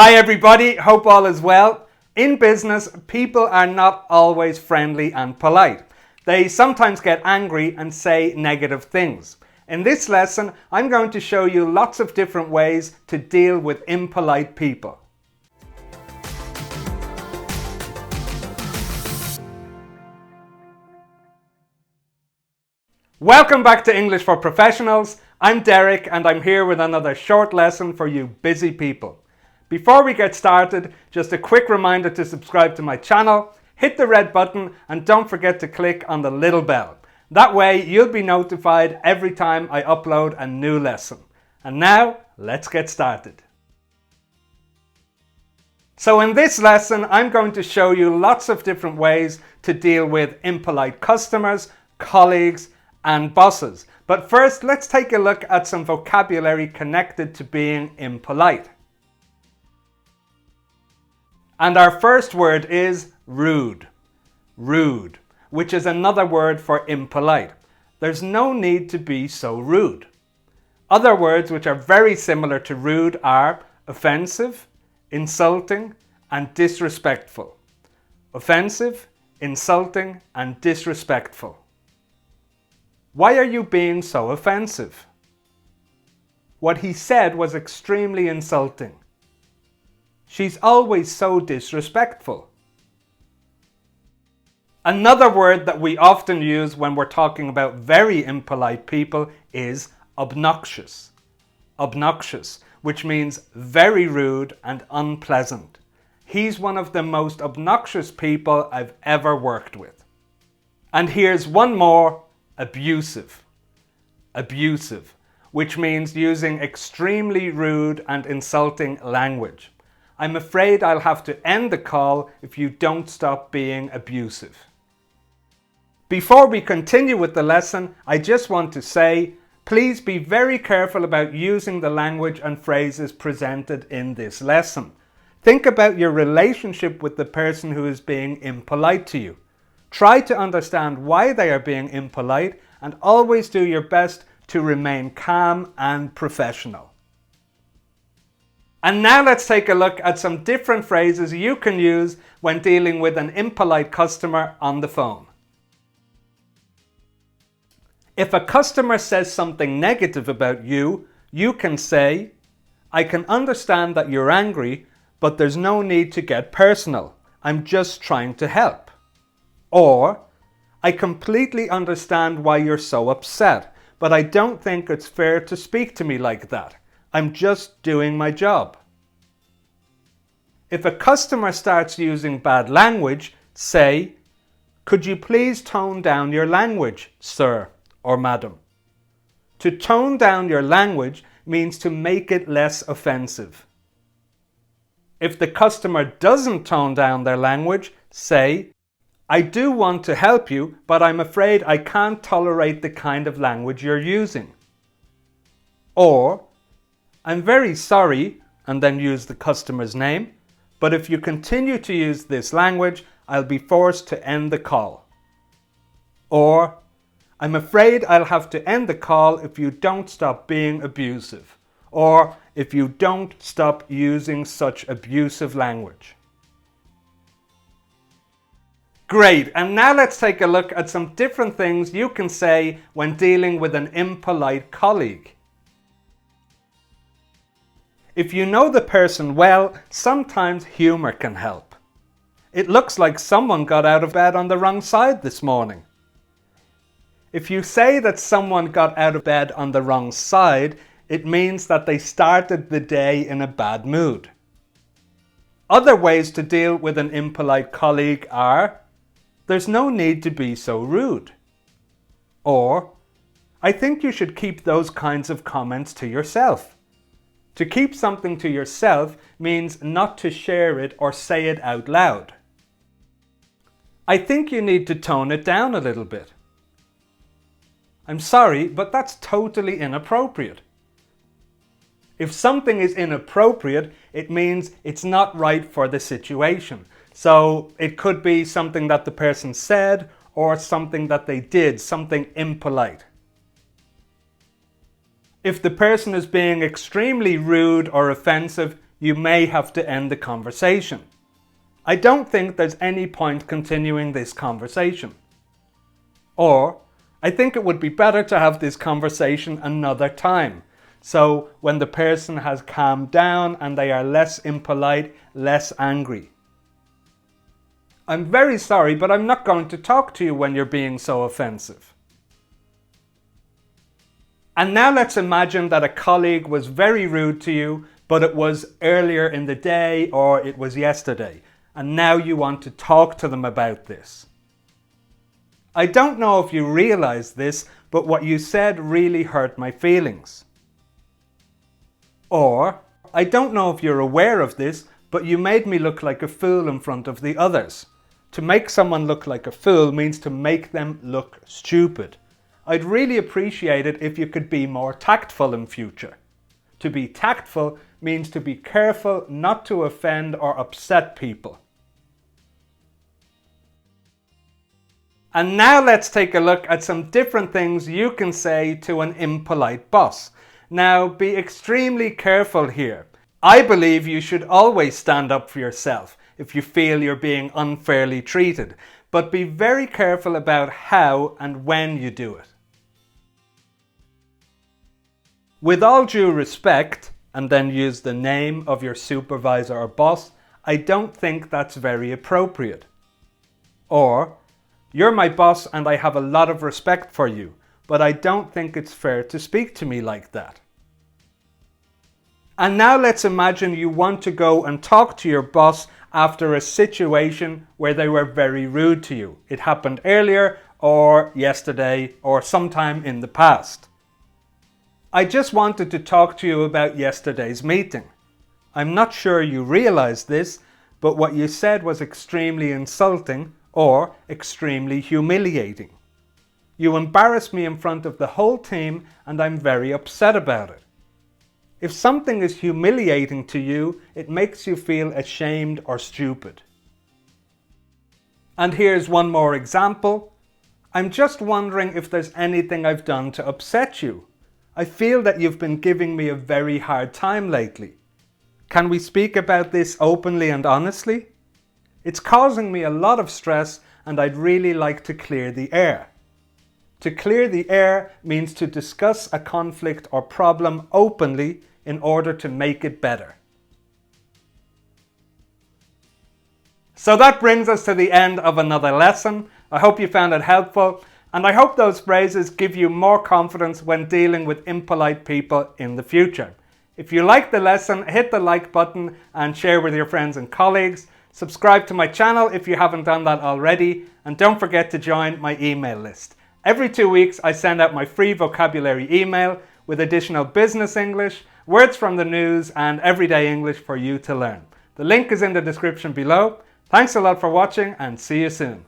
Hi everybody, hope all is well. In business, people are not always friendly and polite. They sometimes get angry and say negative things. In this lesson, I'm going to show you lots of different ways to deal with impolite people. Welcome back to English for Professionals. I'm Derek and I'm here with another short lesson for you busy people. Before we get started, just a quick reminder to subscribe to my channel, hit the red button and don't forget to click on the little bell. That way you'll be notified every time I upload a new lesson. And now, let's get started. So in this lesson, I'm going to show you lots of different ways to deal with impolite customers, colleagues, and bosses. But first, let's take a look at some vocabulary connected to being impolite. And our first word is rude. Rude, which is another word for impolite. There's no need to be so rude. Other words which are very similar to rude are offensive, insulting, and disrespectful. Offensive, insulting, and disrespectful. Why are you being so offensive? What he said was extremely insulting. She's always so disrespectful. Another word that we often use when we're talking about very impolite people is obnoxious. Obnoxious, which means very rude and unpleasant. He's one of the most obnoxious people I've ever worked with. And here's one more, abusive. Abusive, which means using extremely rude and insulting language. I'm afraid I'll have to end the call if you don't stop being abusive. Before we continue with the lesson, I just want to say, please be very careful about using the language and phrases presented in this lesson. Think about your relationship with the person who is being impolite to you. Try to understand why they are being impolite and always do your best to remain calm and professional. And now let's take a look at some different phrases you can use when dealing with an impolite customer on the phone. If a customer says something negative about you, you can say, "I can understand that you're angry, but there's no need to get personal. I'm just trying to help." Or, "I completely understand why you're so upset, but I don't think it's fair to speak to me like that. I'm just doing my job." If a customer starts using bad language, say, "Could you please tone down your language, sir or madam?" To tone down your language means to make it less offensive. If the customer doesn't tone down their language, say, "I do want to help you, but I'm afraid I can't tolerate the kind of language you're using." Or, "I'm very sorry," and then use the customer's name, "but if you continue to use this language, I'll be forced to end the call." Or, "I'm afraid I'll have to end the call if you don't stop being abusive," or "if you don't stop using such abusive language." Great, and now let's take a look at some different things you can say when dealing with an impolite colleague. If you know the person well, sometimes humor can help. "It looks like someone got out of bed on the wrong side this morning." If you say that someone got out of bed on the wrong side, it means that they started the day in a bad mood. Other ways to deal with an impolite colleague are, "There's no need to be so rude." Or, "I think you should keep those kinds of comments to yourself." To keep something to yourself means not to share it or say it out loud. "I think you need to tone it down a little bit." "I'm sorry, but that's totally inappropriate." If something is inappropriate, it means it's not right for the situation. So it could be something that the person said or something that they did, something impolite. If the person is being extremely rude or offensive, you may have to end the conversation. I don't think there's any point continuing this conversation. Or, I think it would be better to have this conversation another time. So when the person has calmed down and they are less impolite, less angry. I'm very sorry, but I'm not going to talk to you when you're being so offensive. And now let's imagine that a colleague was very rude to you, but it was earlier in the day or it was yesterday, and now you want to talk to them about this. I don't know if you realize this, but what you said really hurt my feelings. Or, I don't know if you're aware of this, but you made me look like a fool in front of the others. To make someone look like a fool means to make them look stupid. I'd really appreciate it if you could be more tactful in future. To be tactful means to be careful not to offend or upset people. And now let's take a look at some different things you can say to an impolite boss. Now, be extremely careful here. I believe you should always stand up for yourself if you feel you're being unfairly treated, but be very careful about how and when you do it. With all due respect, and then use the name of your supervisor or boss, I don't think that's very appropriate. Or, you're my boss and I have a lot of respect for you, but I don't think it's fair to speak to me like that. And now let's imagine you want to go and talk to your boss after a situation where they were very rude to you. It happened earlier or yesterday or sometime in the past. I just wanted to talk to you about yesterday's meeting. I'm not sure you realize this, but what you said was extremely insulting or extremely humiliating. You embarrassed me in front of the whole team and I'm very upset about it. If something is humiliating to you, it makes you feel ashamed or stupid. And here's one more example. I'm just wondering if there's anything I've done to upset you. I feel that you've been giving me a very hard time lately. Can we speak about this openly and honestly? It's causing me a lot of stress and I'd really like to clear the air. To clear the air means to discuss a conflict or problem openly in order to make it better. So that brings us to the end of another lesson. I hope you found it helpful, and I hope those phrases give you more confidence when dealing with impolite people in the future. If you liked the lesson, hit the like button and share with your friends and colleagues. Subscribe to my channel if you haven't done that already, and don't forget to join my email list. Every 2 weeks I send out my free vocabulary email with additional business English, words from the news and everyday English for you to learn. The link is in the description below. Thanks a lot for watching and see you soon.